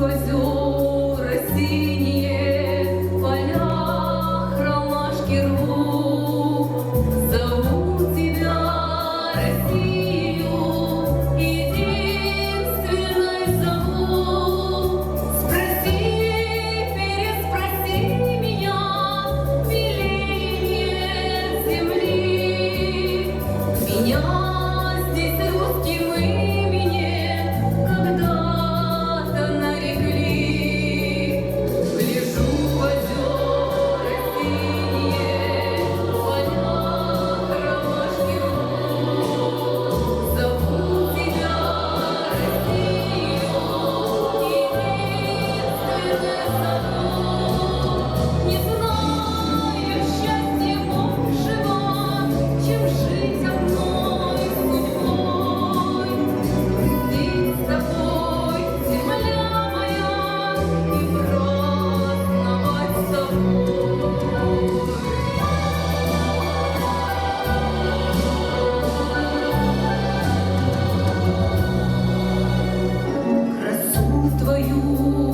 озера синие, поля ромашки рвут. Зову тебя, Россию, единственной зову. Спроси, переспроси меня, веление земли. Меня здесь русским именем когда-то нарекли. Гляжу в озера синие, поля ромашки рвут. Зову тебя, Россию, единственной зову. Не знаю счастья большего, чем жить одной судьбой. Быть с тобой, земля моя, и праздновать с тобой. Красу твою